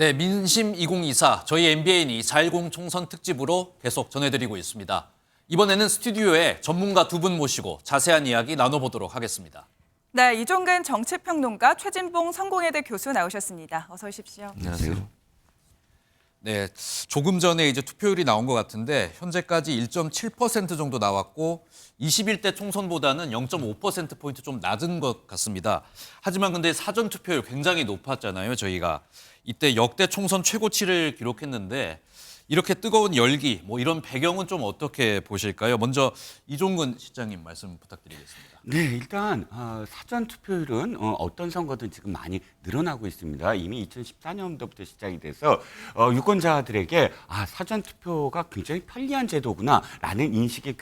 네, 민심 2024 저희 MBN이 4.10 총선 특집으로 계속 전해드리고 있습니다. 이번에는 스튜디오에 전문가 두 분 모시고 자세한 이야기 나눠보도록 하겠습니다. 네, 이종근 정치평론가 최진봉 성공회대 교수 나오셨습니다. 어서 오십시오. 안녕하세요. 네, 조금 전에 이제 투표율이 나온 것 같은데 현재까지 1.7% 정도 나왔고 21대 총선보다는 0.5%포인트 좀 낮은 것 같습니다. 하지만 근데 사전 투표율 굉장히 높았잖아요, 저희가. 이때 역대 총선 최고치를 기록했는데 이렇게 뜨거운 열기, 뭐 이런 배경은 좀 어떻게 보실까요? 먼저 이종근 실장님 말씀 부탁드리겠습니다. 네, 일단 사전 투표율은 어떤 선거든 지금 많이 늘어나고 있습니다. 이미 2014년도부터 시작이 돼서 유권자들에게 사전 투표가 굉장히 편리한 제도구나라는 인식이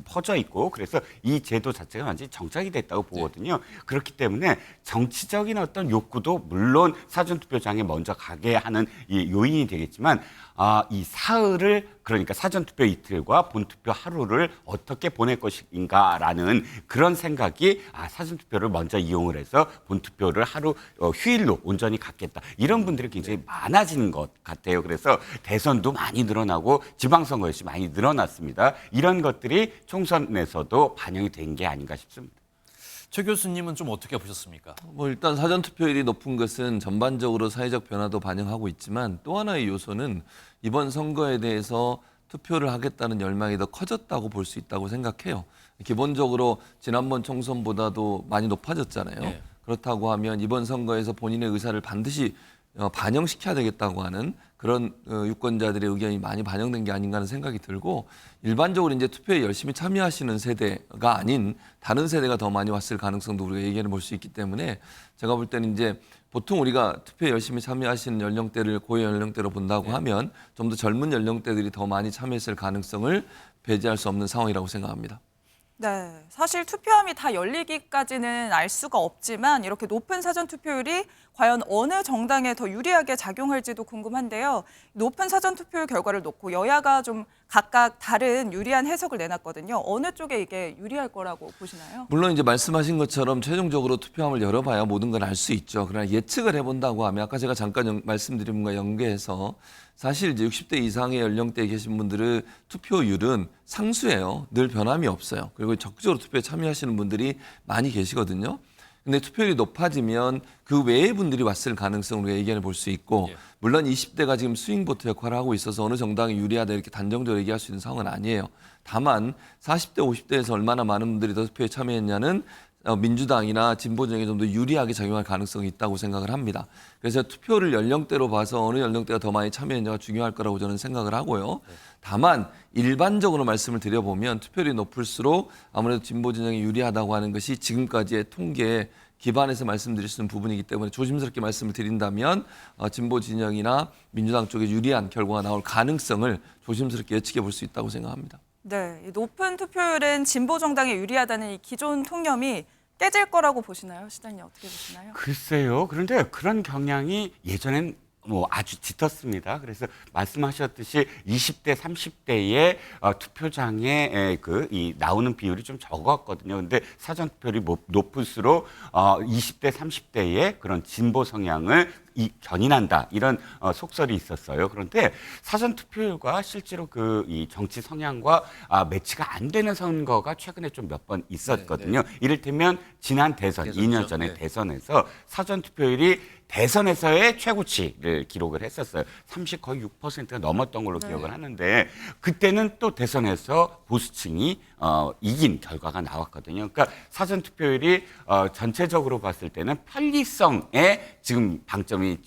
퍼져 있고, 그래서 이 제도 자체가 완전히 정착이 됐다고 보거든요. 그렇기 때문에 정치적인 어떤 욕구도 물론 사전 투표장에 먼저 가게 하는 이 요인이 되겠지만, 이 사흘을, 그러니까 사전투표 이틀과 본투표 하루를 어떻게 보낼 것인가라는 그런 생각이 사전투표를 먼저 이용을 해서 본투표를 하루 휴일로 온전히 갖겠다. 이런 분들이 굉장히 많아지는 것 같아요. 그래서 대선도 많이 늘어나고 지방선거 역시 많이 늘어났습니다. 이런 것들이 총선에서도 반영이 된 게 아닌가 싶습니다. 최 교수님은 좀 어떻게 보셨습니까? 일단 사전 투표율이 높은 것은 전반적으로 사회적 변화도 반영하고 있지만 또 하나의 요소는 이번 선거에 대해서 투표를 하겠다는 열망이 더 커졌다고 볼 수 있다고 생각해요. 기본적으로 지난번 총선보다도 많이 높아졌잖아요. 네. 그렇다고 하면 이번 선거에서 본인의 의사를 반드시 반영시켜야 되겠다고 하는 그런 유권자들의 의견이 많이 반영된 게 아닌가 하는 생각이 들고, 일반적으로 이제 투표에 열심히 참여하시는 세대가 아닌 다른 세대가 더 많이 왔을 가능성도 우리가 얘기해 볼 수 있기 때문에 제가 볼 때는 이제 보통 우리가 투표에 열심히 참여하시는 연령대를 고위 연령대로 본다고 하면 좀 더 젊은 연령대들이 더 많이 참여했을 가능성을 배제할 수 없는 상황이라고 생각합니다. 네, 사실 투표함이 다 열리기까지는 알 수가 없지만 이렇게 높은 사전 투표율이 과연 어느 정당에 더 유리하게 작용할지도 궁금한데요. 높은 사전 투표율 결과를 놓고 여야가 좀 각각 다른 유리한 해석을 내놨거든요. 어느 쪽에 이게 유리할 거라고 보시나요? 물론 이제 말씀하신 것처럼 최종적으로 투표함을 열어봐야 모든 걸 알 수 있죠. 그러나 예측을 해본다고 하면 아까 제가 잠깐 말씀드린 분과 연계해서 사실 이제 60대 이상의 연령대에 계신 분들의 투표율은 상수예요. 늘 변함이 없어요. 그리고 적극적으로 투표에 참여하시는 분들이 많이 계시거든요. 근데 투표율이 높아지면 그 외의 분들이 왔을 가능성을 우리가 얘기해 볼 수 있고, 물론 20대가 지금 스윙보트 역할을 하고 있어서 어느 정당이 유리하다 이렇게 단정적으로 얘기할 수 있는 상황은 아니에요. 다만 40대, 50대에서 얼마나 많은 분들이 더 투표에 참여했냐는 민주당이나 진보정에 좀 더 유리하게 작용할 가능성이 있다고 생각을 합니다. 그래서 투표를 연령대로 봐서 어느 연령대가 더 많이 참여했냐가 중요할 거라고 저는 생각을 하고요. 다만 일반적으로 말씀을 드려보면 투표율이 높을수록 아무래도 진보 진영이 유리하다고 하는 것이 지금까지의 통계에 기반해서 말씀드릴 수 있는 부분이기 때문에 조심스럽게 말씀을 드린다면 진보 진영이나 민주당 쪽에 유리한 결과가 나올 가능성을 조심스럽게 예측해 볼 수 있다고 생각합니다. 네, 이 높은 투표율은 진보 정당에 유리하다는 이 기존 통념이 깨질 거라고 보시나요? 시장님 어떻게 보시나요? 글쎄요. 그런데 그런 경향이 예전엔 아주 짙었습니다. 그래서 말씀하셨듯이 20대, 30대의 투표장에 이 나오는 비율이 좀 적었거든요. 근데 사전 투표율이 높을수록 20대, 30대의 그런 진보 성향을 견인한다, 이런 속설이 있었어요. 그런데 사전 투표율과 실제로 이 정치 성향과 매치가 안 되는 선거가 최근에 좀 몇 번 있었거든요. 이를테면 지난 대선, 2년 전에 대선에서 사전 투표율이 대선에서의 최고치를 기록을 했었어요. 거의 6%가 넘었던 걸로 기억을 하는데, 그때는 또 대선에서 보수층이 이긴 결과가 나왔거든요. 그러니까 사전 투표율이 전체적으로 봤을 때는 편리성에 지금 방점이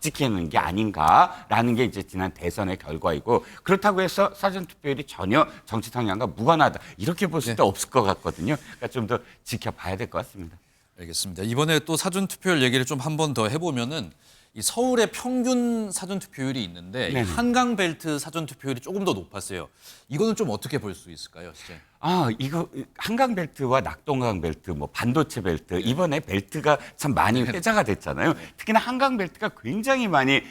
찍히는 게 아닌가라는 게 이제 지난 대선의 결과이고, 그렇다고 해서 사전 투표율이 전혀 정치 성향과 무관하다 이렇게 볼 수도 없을 것 같거든요. 그러니까 좀 더 지켜봐야 될 것 같습니다. 알겠습니다. 이번에 또 사전 투표율 얘기를 좀 한 번 더 해보면은 이 서울의 평균 사전 투표율이 있는데 이 한강 벨트 사전 투표율이 조금 더 높았어요. 이거는 좀 어떻게 볼 수 있을까요, 시장? 이거 한강 벨트와 낙동강 벨트, 뭐 반도체 벨트 이번에 벨트가 참 많이 회자가 됐잖아요. 특히나 한강 벨트가 굉장히 많이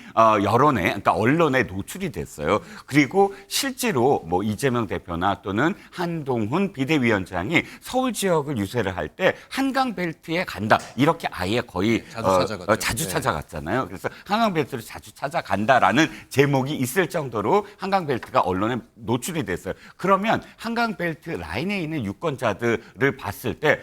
여론에, 그러니까 언론에 노출이 됐어요. 그리고 실제로 뭐 이재명 대표나 또는 한동훈 비대위원장이 서울 지역을 유세를 할 때 한강 벨트에 간다 이렇게 아예 거의 자주 찾아갔죠. 자주 네. 찾아갔잖아요. 그래서 한강 벨트를 자주 찾아간다라는 제목이 있을 정도로 한강 벨트가 언론에 노출이 됐어요. 그러면 한강 벨트 라인에 있는 유권자들을 봤을 때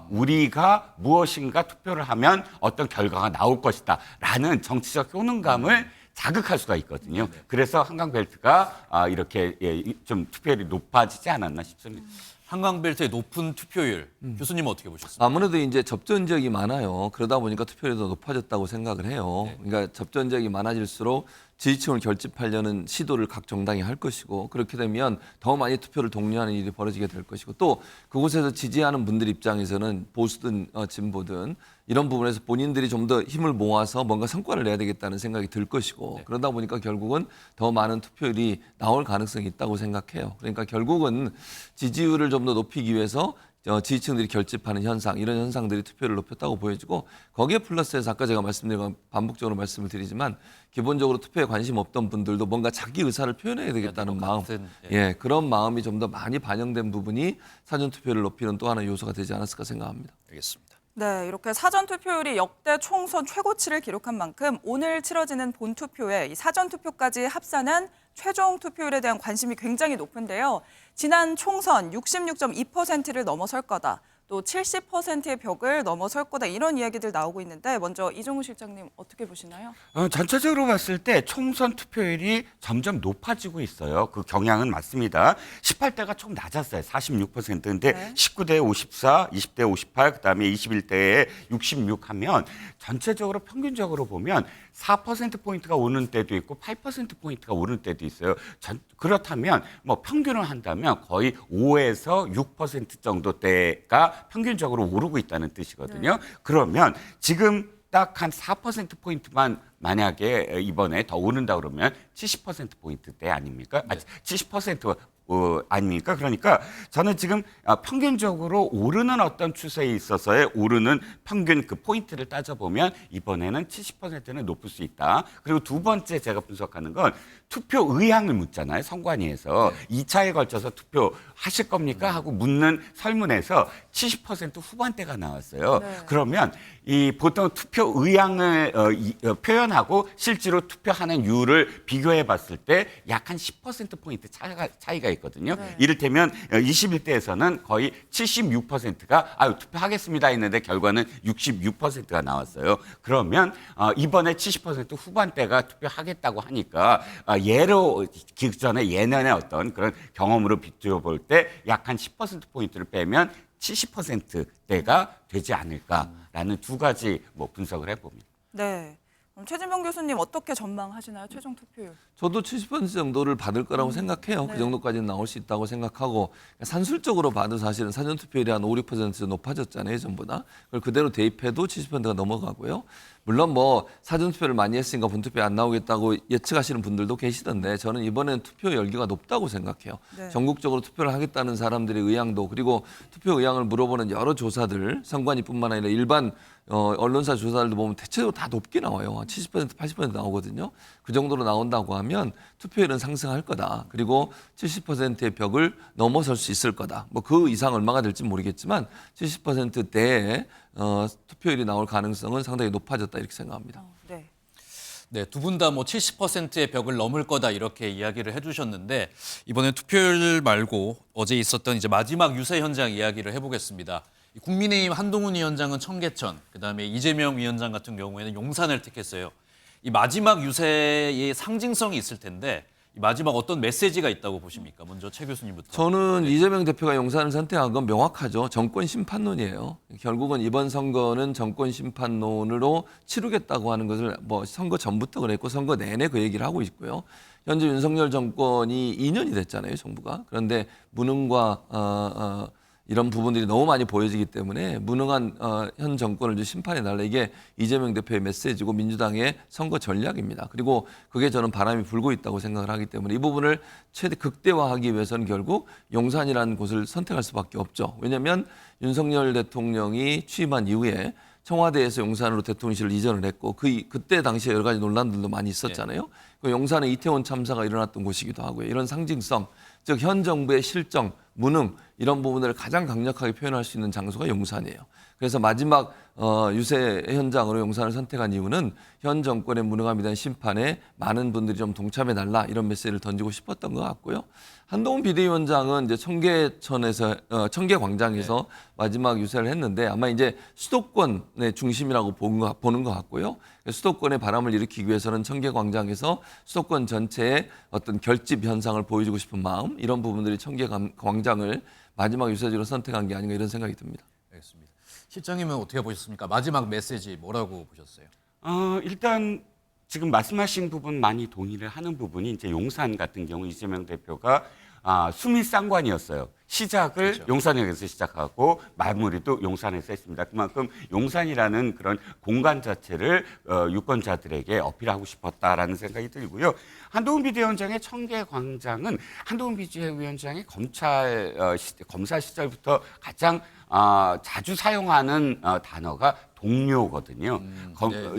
우리가 무엇인가 투표를 하면 어떤 결과가 나올 것이다라는 정치적 효능감을 자극할 수가 있거든요. 그래서 한강 벨트가 이렇게 좀 투표율이 높아지지 않았나 싶습니다. 한강벨트의 높은 투표율, 교수님 어떻게 보셨습니까? 아무래도 이제 접전 지역이 많아요. 그러다 보니까 투표율이 더 높아졌다고 생각을 해요. 그러니까 접전 지역이 많아질수록 지지층을 결집하려는 시도를 각 정당이 할 것이고 그렇게 되면 더 많이 투표를 독려하는 일이 벌어지게 될 것이고 또 그곳에서 지지하는 분들 입장에서는 보수든 진보든 이런 부분에서 본인들이 좀 더 힘을 모아서 뭔가 성과를 내야 되겠다는 생각이 들 것이고 그러다 보니까 결국은 더 많은 투표율이 나올 가능성이 있다고 생각해요. 그러니까 결국은 지지율을 좀 더 높이기 위해서 지지층들이 결집하는 현상, 이런 현상들이 투표를 높였다고 보여지고 거기에 플러스해서 아까 제가 말씀드린 건 반복적으로 말씀을 드리지만 기본적으로 투표에 관심 없던 분들도 뭔가 자기 의사를 표현해야 되겠다는 마음, 그런 마음이 좀 더 많이 반영된 부분이 사전 투표를 높이는 또 하나의 요소가 되지 않았을까 생각합니다. 알겠습니다. 네, 이렇게 사전 투표율이 역대 총선 최고치를 기록한 만큼 오늘 치러지는 본 투표에 이 사전 투표까지 합산한 최종 투표율에 대한 관심이 굉장히 높은데요. 지난 총선 66.2%를 넘어설 거다. 또 70%의 벽을 넘어설 거다. 이런 이야기들 나오고 있는데 먼저 이종우 실장님 어떻게 보시나요? 전체적으로 봤을 때 총선 투표율이 점점 높아지고 있어요. 그 경향은 맞습니다. 18대가 좀 낮았어요. 46%인데 네. 19대 54, 20대 58, 그다음에 21대에 66 하면 전체적으로 평균적으로 보면 4%포인트가 오는 때도 있고 8%포인트가 오는 때도 있어요. 그렇다면 뭐 평균을 한다면 거의 5에서 6% 정도대가 평균적으로 오르고 있다는 뜻이거든요. 그러면 지금 딱 한 4%포인트만 만약에 이번에 더 오른다 그러면 70%포인트대 아닙니까? 70% 아닙니까? 그러니까 저는 지금 평균적으로 오르는 어떤 추세에 있어서의 오르는 평균 그 포인트를 따져보면 이번에는 70%는 높을 수 있다. 그리고 두 번째 제가 분석하는 건 투표 의향을 묻잖아요. 선관위에서 2차에 걸쳐서 투표하실 겁니까? 하고 묻는 설문에서 70% 후반대가 나왔어요. 네. 그러면 이 보통 투표 의향을 표현하고 실제로 투표하는 이유를 비교해 봤을 때 약 한 10%포인트 차이가 있거든요. 네. 이를테면 21대에서는 거의 76%가 투표하겠습니다 했는데 결과는 66%가 나왔어요. 그러면 이번에 70% 후반대가 투표하겠다고 하니까 예로 기전에 예년의 어떤 그런 경험으로 비추어 볼 때 약 한 10%포인트를 빼면 70%대가 되지 않을까라는 두 가지 뭐 분석을 해봅니다. 네. 그럼 최진병 교수님 어떻게 전망하시나요? 최종 투표율. 저도 70% 정도를 받을 거라고 생각해요. 네. 그 정도까지는 나올 수 있다고 생각하고 산술적으로 봐도 사실은 사전 투표율이 한 5, 6% 높아졌잖아요, 예전보다. 그걸 그대로 대입해도 70%가 넘어가고요. 물론 뭐 사전 투표를 많이 했으니까 본 투표에 안 나오겠다고 예측하시는 분들도 계시던데 저는 이번에는 투표 열기가 높다고 생각해요. 네. 전국적으로 투표를 하겠다는 사람들의 의향도 그리고 투표 의향을 물어보는 여러 조사들, 선관위뿐만 아니라 일반 언론사 조사들도 보면 대체적으로 다 높게 나와요. 70%, 80% 나오거든요. 그 정도로 나온다고 하면 투표율은 상승할 거다. 그리고 70%의 벽을 넘어설 수 있을 거다. 뭐 그 이상 얼마가 될지 모르겠지만 70%대의 투표율이 나올 가능성은 상당히 높아졌다 이렇게 생각합니다. 네. 네, 두 분 다 뭐 70%의 벽을 넘을 거다 이렇게 이야기를 해주셨는데 이번에 투표율 말고 어제 있었던 이제 마지막 유세 현장 이야기를 해보겠습니다. 국민의힘 한동훈 위원장은 청계천, 그다음에 이재명 위원장 같은 경우에는 용산을 택했어요. 이 마지막 유세의 상징성이 있을 텐데 이 마지막 어떤 메시지가 있다고 보십니까? 먼저 최 교수님부터. 저는 이재명 대표가 용산을 선택한 건 명확하죠. 정권 심판론이에요. 결국은 이번 선거는 정권 심판론으로 치르겠다고 하는 것을 뭐 선거 전부터 그랬고 선거 내내 그 얘기를 하고 있고요. 현재 윤석열 정권이 2년이 됐잖아요, 정부가. 그런데 무능과 이런 부분들이 너무 많이 보여지기 때문에 무능한 현 정권을 좀 심판해달라. 이게 이재명 대표의 메시지고 민주당의 선거 전략입니다. 그리고 그게 저는 바람이 불고 있다고 생각을 하기 때문에 이 부분을 최대 극대화하기 위해서는 결국 용산이라는 곳을 선택할 수밖에 없죠. 왜냐하면 윤석열 대통령이 취임한 이후에 청와대에서 용산으로 대통령실을 이전을 했고 그때 당시에 여러 가지 논란들도 많이 있었잖아요. 그 용산에 이태원 참사가 일어났던 곳이기도 하고요. 이런 상징성, 즉 현 정부의 실정, 무능 이런 부분들을 가장 강력하게 표현할 수 있는 장소가 용산이에요. 그래서 마지막 유세 현장으로 용산을 선택한 이유는 현 정권의 무능함에 대한 심판에 많은 분들이 좀 동참해달라 이런 메시지를 던지고 싶었던 것 같고요. 한동훈 비대위원장은 이제 청계광장에서 마지막 유세를 했는데 아마 이제 수도권의 중심이라고 보는 것 같고요. 수도권의 바람을 일으키기 위해서는 청계광장에서 수도권 전체의 어떤 결집 현상을 보여주고 싶은 마음 이런 부분들이 청계광장을 마지막 유세지로 선택한 게 아닌가 이런 생각이 듭니다. 알겠습니다. 실장님은 어떻게 보셨습니까? 마지막 메시지 뭐라고 보셨어요? 일단 지금 말씀하신 부분 많이 동의를 하는 부분이 이제 용산 같은 경우 이재명 대표가 수미 쌍관이었어요. 시작을 그렇죠. 용산역에서 시작하고 마무리도 용산에서 했습니다. 그만큼 용산이라는 그런 공간 자체를 유권자들에게 어필하고 싶었다라는 생각이 들고요. 한동훈 비대위원장의 청계광장은 한동훈 비대위원장이 검사 시절부터 가장 자주 사용하는 단어가 동료거든요.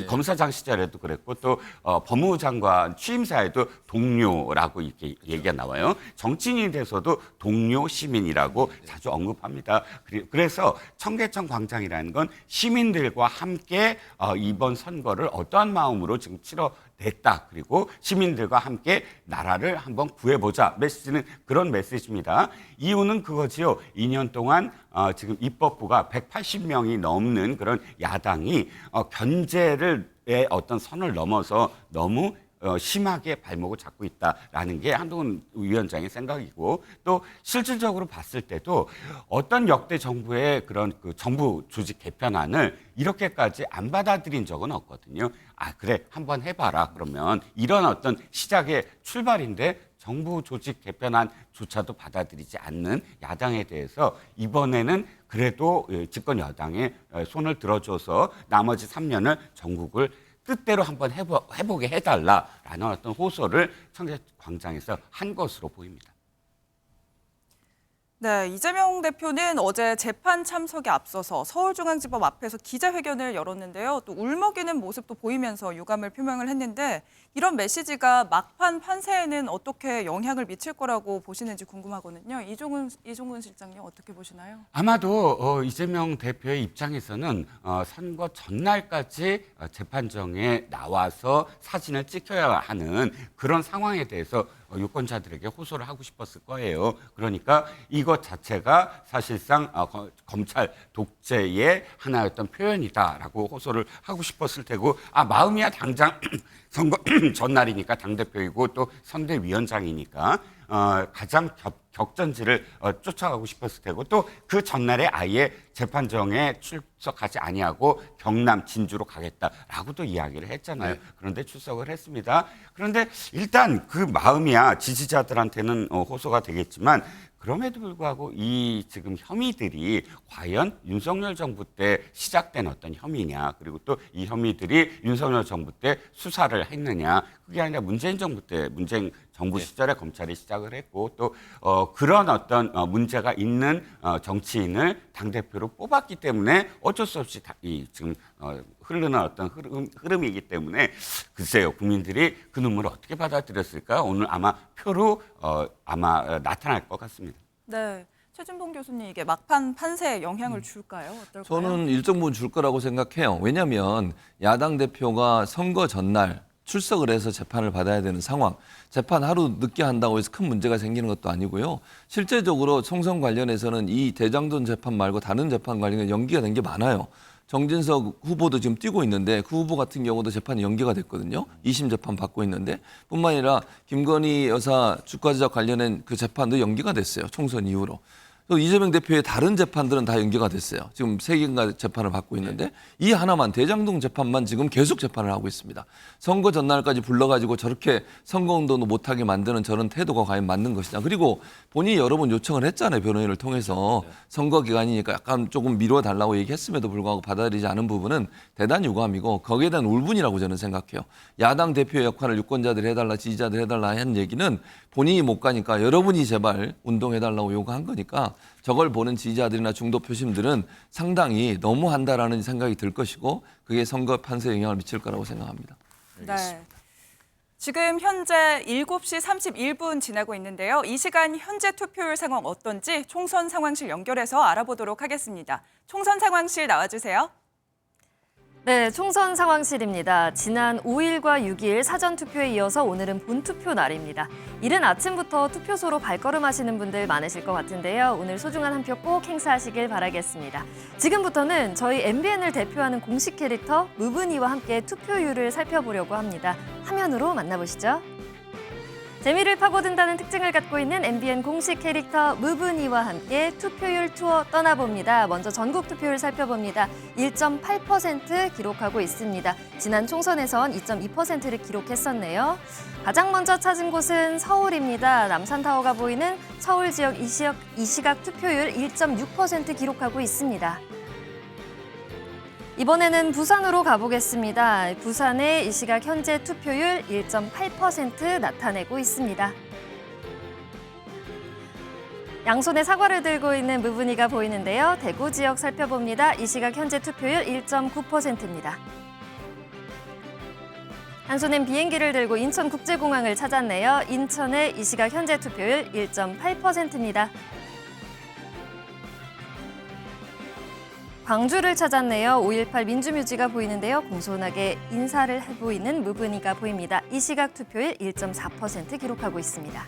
검사장 시절에도 그랬고 또 법무부 장관 취임사에도 동료라고 이렇게 얘기가 나와요. 정치인이 돼서도 동료 시민이라고 자주 언급합니다. 그래서 청계천 광장이라는 건 시민들과 함께 이번 선거를 어떠한 마음으로 지금 치러냈다. 그리고 시민들과 함께 나라를 한번 구해보자. 메시지는 그런 메시지입니다. 이유는 그거지요. 2년 동안 지금 입법부가 180명이 넘는 그런 야당이 견제의 어떤 선을 넘어서 너무 심하게 발목을 잡고 있다라는 게 한동훈 위원장의 생각이고 또 실질적으로 봤을 때도 어떤 역대 정부의 그런 그 정부 조직 개편안을 이렇게까지 안 받아들인 적은 없거든요. 그래 한번 해봐라 그러면 이런 어떤 시작의 출발인데 정부 조직 개편안조차도 받아들이지 않는 야당에 대해서 이번에는 그래도 집권 여당에 손을 들어줘서 나머지 3년을 전국을 뜻대로 한번 해보게 해달라라는 어떤 호소를 청계광장에서 한 것으로 보입니다. 네, 이재명 대표는 어제 재판 참석에 앞서서 서울중앙지법 앞에서 기자회견을 열었는데요. 또 울먹이는 모습도 보이면서 유감을 표명을 했는데 이런 메시지가 막판 판세에는 어떻게 영향을 미칠 거라고 보시는지 궁금하거든요. 이종근 실장님 어떻게 보시나요? 아마도 이재명 대표의 입장에서는 선거 전날까지 재판정에 나와서 사진을 찍혀야 하는 그런 상황에 대해서 유권자들에게 호소를 하고 싶었을 거예요. 그러니까 이것 자체가 사실상 검찰 독재의 하나였던 표현이다라고 호소를 하고 싶었을 테고 마음이야 당장 선거 전날이니까 당대표이고 또 선대위원장이니까 가장 격전지를 쫓아가고 싶었을 테고 또 그 전날에 아예 재판정에 출석하지 아니하고 경남 진주로 가겠다라고도 이야기를 했잖아요. 네. 그런데 출석을 했습니다. 그런데 일단 그 마음이야 지지자들한테는 호소가 되겠지만 그럼에도 불구하고 이 지금 혐의들이 과연 윤석열 정부 때 시작된 어떤 혐의냐 그리고 또 이 혐의들이 윤석열 정부 때 수사를 했느냐 그게 아니라 문재인 정부 때 문재인 정부 시절에 검찰이 시작을 했고 또 그런 어떤 문제가 있는 정치인을 당대표로 뽑았기 때문에 어쩔 수 없이 지금 흐르는 어떤 흐름이기 때문에 글쎄요 국민들이 그 눈물을 어떻게 받아들였을까 오늘 아마 표로 아마 나타날 것 같습니다. 네, 최준봉 교수님 이게 막판 판세에 영향을 줄까요? 어떨까요? 저는 일정 부분 줄 거라고 생각해요. 왜냐하면 야당 대표가 선거 전날 출석을 해서 재판을 받아야 되는 상황. 재판 하루 늦게 한다고 해서 큰 문제가 생기는 것도 아니고요. 실제적으로 총선 관련해서는 이 대장동 재판 말고 다른 재판 관련해 연기가 된 게 많아요. 정진석 후보도 지금 뛰고 있는데 그 후보 같은 경우도 재판이 연기가 됐거든요. 2심 재판 받고 있는데 뿐만 아니라 김건희 여사 주가 조작 관련된 그 재판도 연기가 됐어요. 총선 이후로. 또 이재명 대표의 다른 재판들은 다 연기가 됐어요. 지금 3개인가 재판을 받고 있는데 이 하나만 대장동 재판만 지금 계속 재판을 하고 있습니다. 선거 전날까지 불러가지고 저렇게 선거운동도 못하게 만드는 저런 태도가 과연 맞는 것이냐. 그리고 본인이 여러 번 요청을 했잖아요. 변호인을 통해서 선거 기간이니까 약간 조금 미뤄달라고 얘기했음에도 불구하고 받아들이지 않은 부분은 대단히 유감이고 거기에 대한 울분이라고 저는 생각해요. 야당 대표의 역할을 유권자들이 해달라 지지자들이 해달라 한 얘기는 본인이 못 가니까 여러분이 제발 운동해달라고 요구한 거니까 저걸 보는 지지자들이나 중도 표심들은 상당히 너무한다라는 생각이 들 것이고 그게 선거 판세에 영향을 미칠 거라고 생각합니다. 네. 지금 현재 7시 31분 지나고 있는데요. 이 시간 현재 투표율 상황 어떤지 총선 상황실 연결해서 알아보도록 하겠습니다. 총선 상황실 나와주세요. 네, 총선 상황실입니다. 지난 5일과 6일 사전투표에 이어서 오늘은 본투표 날입니다. 이른 아침부터 투표소로 발걸음하시는 분들 많으실 것 같은데요. 오늘 소중한 한 표 꼭 행사하시길 바라겠습니다. 지금부터는 저희 MBN을 대표하는 공식 캐릭터 무분이와 함께 투표율을 살펴보려고 합니다. 화면으로 만나보시죠. 재미를 파고든다는 특징을 갖고 있는 MBN 공식 캐릭터 무분이와 함께 투표율 투어 떠나봅니다. 먼저 전국 투표율 살펴봅니다. 1.8% 기록하고 있습니다. 지난 총선에선 2.2%를 기록했었네요. 가장 먼저 찾은 곳은 서울입니다. 남산타워가 보이는 서울 지역 이 시각 투표율 1.6% 기록하고 있습니다. 이번에는 부산으로 가보겠습니다. 부산의 이 시각 현재 투표율 1.8% 나타내고 있습니다. 양손에 사과를 들고 있는 무분이가 보이는데요. 대구 지역 살펴봅니다. 이 시각 현재 투표율 1.9%입니다. 한 손엔 비행기를 들고 인천국제공항을 찾았네요. 인천의 이 시각 현재 투표율 1.8%입니다. 광주를 찾았네요. 5.18 민주묘지가 보이는데요. 공손하게 인사를 하고 있는 무분이가 보입니다. 이 시각 투표율 1.4% 기록하고 있습니다.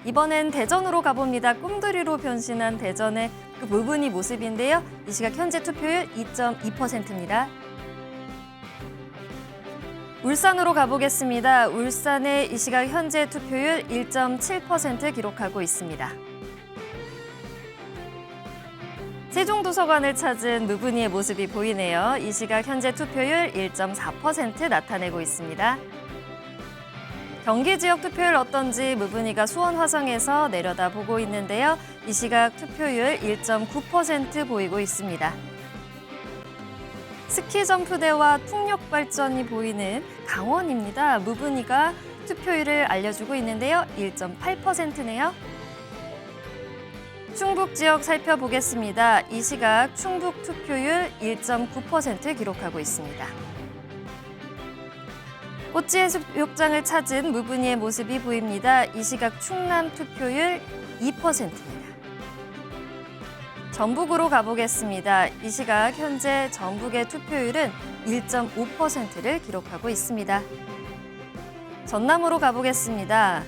이번엔 대전으로 가봅니다. 꿈들이로 변신한 대전의 그 무분이 모습인데요. 이 시각 현재 투표율 2.2%입니다. 울산으로 가보겠습니다. 울산의 이 시각 현재 투표율 1.7% 기록하고 있습니다. 세종도서관을 찾은 무분이의 모습이 보이네요. 이 시각 현재 투표율 1.4% 나타내고 있습니다. 경기 지역 투표율 어떤지 무분이가 수원 화성에서 내려다보고 있는데요. 이 시각 투표율 1.9% 보이고 있습니다. 스키 점프대와 풍력 발전이 보이는 강원입니다. 무분이가 투표율을 알려주고 있는데요. 1.8%네요. 충북 지역 살펴보겠습니다. 이 시각 충북 투표율 1.9% 기록하고 있습니다. 꽃지해수욕장을 찾은 무분이의 모습이 보입니다. 이 시각 충남 투표율 2%입니다. 전북으로 가보겠습니다. 이 시각 현재 전북의 투표율은 1.5%를 기록하고 있습니다. 전남으로 가보겠습니다.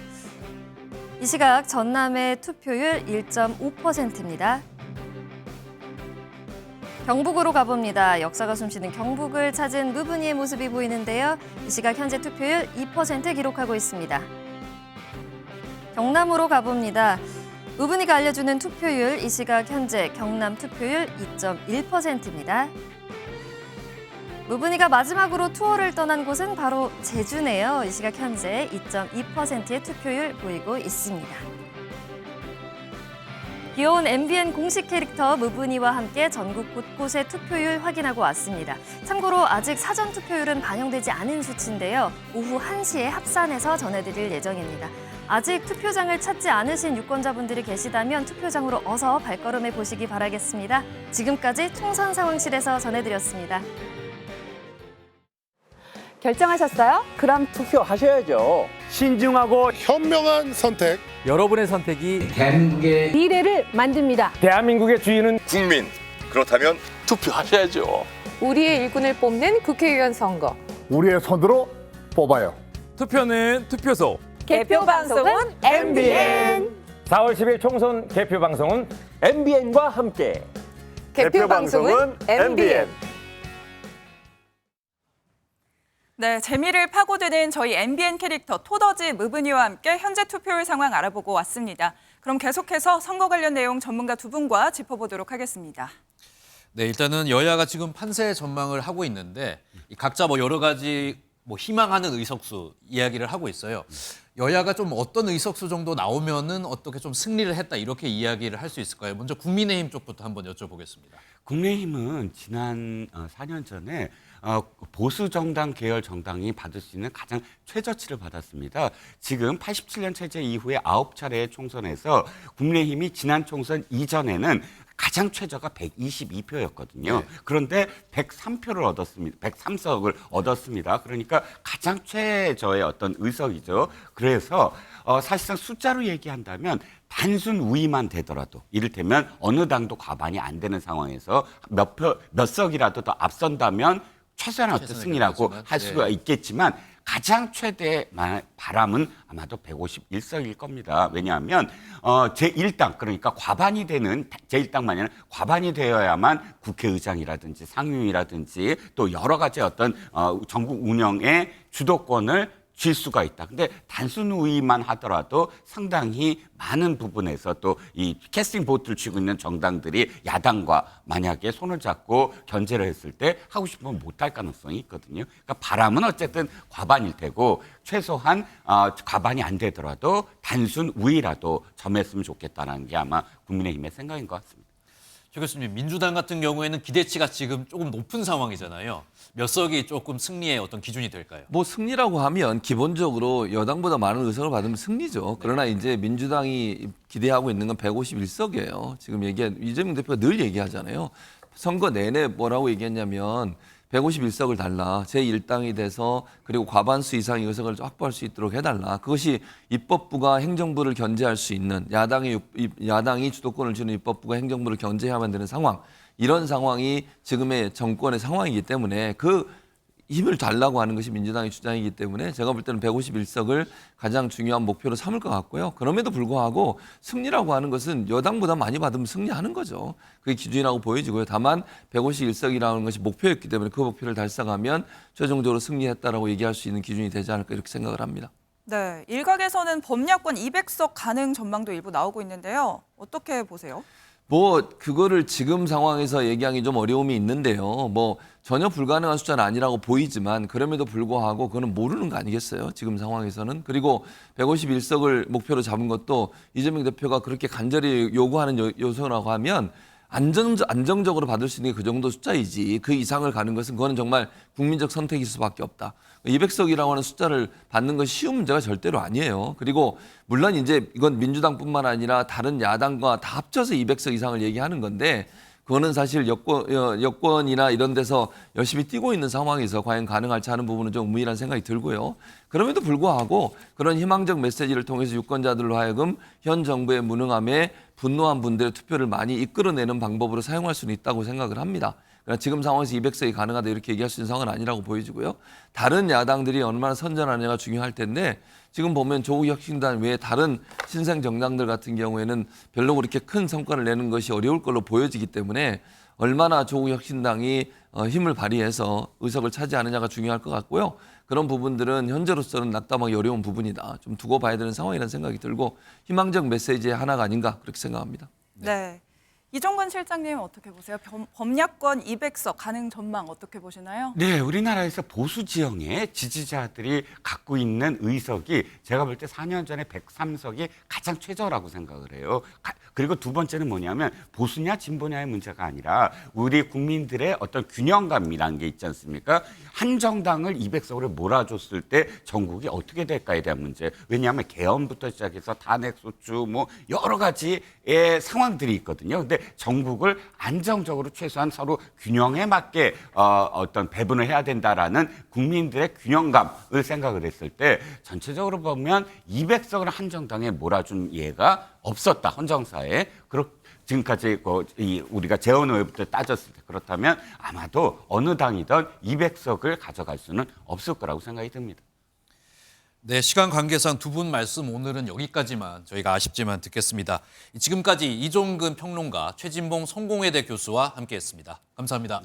이 시각 전남의 투표율 1.5%입니다. 경북으로 가봅니다. 역사가 숨쉬는 경북을 찾은 무분이의 모습이 보이는데요. 이 시각 현재 투표율 2% 기록하고 있습니다. 경남으로 가봅니다. 무분이가 알려주는 투표율, 이 시각 현재 경남 투표율 2.1%입니다. 무분이가 마지막으로 투어를 떠난 곳은 바로 제주네요. 이 시각 현재 2.2%의 투표율 보이고 있습니다. 귀여운 MBN 공식 캐릭터 무분이와 함께 전국 곳곳의 투표율 확인하고 왔습니다. 참고로 아직 사전 투표율은 반영되지 않은 수치인데요. 오후 1시에 합산해서 전해드릴 예정입니다. 아직 투표장을 찾지 않으신 유권자분들이 계시다면 투표장으로 어서 발걸음해 보시기 바라겠습니다. 지금까지 총선 상황실에서 전해드렸습니다. 결정하셨어요? 그럼 투표하셔야죠. 신중하고 현명한 선택. 여러분의 선택이 대한민국의 미래를 만듭니다. 대한민국의 주인은 국민. 그렇다면 투표하셔야죠. 우리의 일꾼을 뽑는 국회의원 선거. 우리의 손으로 뽑아요. 투표는 투표소. 개표 방송은 MBN. 4월 10일 총선 개표 방송은 MBN과 함께. 개표 방송은 MBN. 네, 재미를 파고드는 저희 MBN 캐릭터 토더지 무브니와 함께 현재 투표율 상황 알아보고 왔습니다. 그럼 계속해서 선거 관련 내용 전문가 두 분과 짚어보도록 하겠습니다. 네, 일단은 여야가 지금 판세 전망을 하고 있는데 이 각자 뭐 여러 가지 뭐 희망하는 의석수 이야기를 하고 있어요. 여야가 좀 어떤 의석수 정도 나오면은 어떻게 좀 승리를 했다 이렇게 이야기를 할 수 있을까요? 먼저 국민의힘 쪽부터 한번 여쭤보겠습니다. 국민의힘은 지난 4년 전에 보수 정당 계열 정당이 받을 수 있는 가장 최저치를 받았습니다. 지금 87년 체제 이후에 9차례의 총선에서 국민의힘이 지난 총선 이전에는 가장 최저가 122표였거든요. 네. 그런데 103표를 얻었습니다. 103석을 얻었습니다. 그러니까 가장 최저의 어떤 의석이죠. 그래서 사실상 숫자로 얘기한다면 단순 우위만 되더라도 이를테면 어느 당도 과반이 안 되는 상황에서 몇 석이라도 더 앞선다면 최소한의 어떤 승리라고 할 수가 있겠지만 가장 최대의 바람은 아마도 151석일 겁니다. 왜냐하면 제1당 그러니까 과반이 되는 제1당만이 아니라 과반이 되어야만 국회의장이라든지 상임위라든지 또 여러 가지 어떤 전국 운영의 주도권을 질 수가 있다. 근데 단순 우위만 하더라도 상당히 많은 부분에서 또 이 캐스팅 보트를 쥐고 있는 정당들이 야당과 만약에 손을 잡고 견제를 했을 때 하고 싶으면 못할 가능성이 있거든요. 그러니까 바람은 어쨌든 과반일 테고 최소한 과반이 안 되더라도 단순 우위라도 점했으면 좋겠다는 게 아마 국민의힘의 생각인 것 같습니다. 최 교수님, 민주당 같은 경우에는 기대치가 지금 조금 높은 상황이잖아요. 몇 석이 조금 승리의 어떤 기준이 될까요? 뭐 승리라고 하면 기본적으로 여당보다 많은 의석을 받으면 승리죠. 그러나 이제 민주당이 기대하고 있는 건 151석이에요. 지금 이재명 대표가 늘 얘기하잖아요. 선거 내내 뭐라고 얘기했냐면 151석을 달라. 제1당이 돼서 그리고 과반수 이상의 의석을 확보할 수 있도록 해달라. 그것이 입법부가 행정부를 견제할 수 있는 야당이 주도권을 쥐는 입법부가 행정부를 견제해야만 되는 상황. 이런 상황이 지금의 정권의 상황이기 때문에 그 힘을 달라고 하는 것이 민주당의 주장이기 때문에 제가 볼 때는 151석을 가장 중요한 목표로 삼을 것 같고요. 그럼에도 불구하고 승리라고 하는 것은 여당보다 많이 받으면 승리하는 거죠. 그게 기준이라고 보여지고요. 다만 151석이라는 것이 목표였기 때문에 그 목표를 달성하면 최종적으로 승리했다라고 얘기할 수 있는 기준이 되지 않을까 이렇게 생각을 합니다. 네, 일각에서는 범야권 200석 가능 전망도 일부 나오고 있는데요. 어떻게 보세요? 뭐 그거를 지금 상황에서 얘기하기 좀 어려움이 있는데요. 뭐 전혀 불가능한 숫자는 아니라고 보이지만 그럼에도 불구하고 그거는 모르는 거 아니겠어요? 지금 상황에서는. 그리고 151석을 목표로 잡은 것도 이재명 대표가 그렇게 간절히 요구하는 요소라고 하면 안정적으로 받을 수 있는 게 그 정도 숫자이지 그 이상을 가는 것은 그거는 정말 국민적 선택일 수밖에 없다. 200석이라고 하는 숫자를 받는 건 쉬운 문제가 절대로 아니에요. 그리고 물론 이제 이건 민주당뿐만 아니라 다른 야당과 다 합쳐서 200석 이상을 얘기하는 건데 그거는 사실 여권이나 이런 데서 열심히 뛰고 있는 상황에서 과연 가능할지 하는 부분은 좀 의문이라는 생각이 들고요. 그럼에도 불구하고 그런 희망적 메시지를 통해서 유권자들로 하여금 현 정부의 무능함에 분노한 분들의 투표를 많이 이끌어내는 방법으로 사용할 수는 있다고 생각을 합니다. 그러나 지금 상황에서 200석이 가능하다 이렇게 얘기할 수 있는 상황은 아니라고 보여지고요. 다른 야당들이 얼마나 선전하느냐가 중요할 텐데 지금 보면 조국 혁신단 외에 다른 신생 정당들 같은 경우에는 별로 그렇게 큰 성과를 내는 것이 어려울 걸로 보여지기 때문에 얼마나 조국 혁신당이 힘을 발휘해서 의석을 차지하느냐가 중요할 것 같고요. 그런 부분들은 현재로서는 낙담하기 어려운 부분이다. 좀 두고 봐야 되는 상황이라는 생각이 들고 희망적 메시지의 하나가 아닌가 그렇게 생각합니다. 네. 이종건 실장님 어떻게 보세요? 범야권 200석 가능 전망 어떻게 보시나요? 네, 우리나라에서 보수 지형의 지지자들이 갖고 있는 의석이 제가 볼 때 4년 전에 103석이 가장 최저라고 생각을 해요. 그리고 두 번째는 뭐냐면 보수냐 진보냐의 문제가 아니라 우리 국민들의 어떤 균형감이라는 게 있지 않습니까? 한 정당을 200석으로 몰아줬을 때 전국이 어떻게 될까에 대한 문제. 왜냐하면 계엄부터 시작해서 탄핵소추 뭐 여러 가지의 상황들이 있거든요. 근데 전국을 안정적으로 최소한 서로 균형에 맞게 어떤 배분을 해야 된다라는 국민들의 균형감을 생각을 했을 때 전체적으로 보면 200석을 한 정당에 몰아준 예가 없었다. 헌정사에. 지금까지 우리가 재헌의회부터 따졌을 때 그렇다면 아마도 어느 당이든 200석을 가져갈 수는 없을 거라고 생각이 듭니다. 네, 시간 관계상 두 분 말씀 오늘은 여기까지만 저희가 아쉽지만 듣겠습니다. 지금까지 이종근 평론가, 최진봉 성공회대 교수와 함께했습니다. 감사합니다.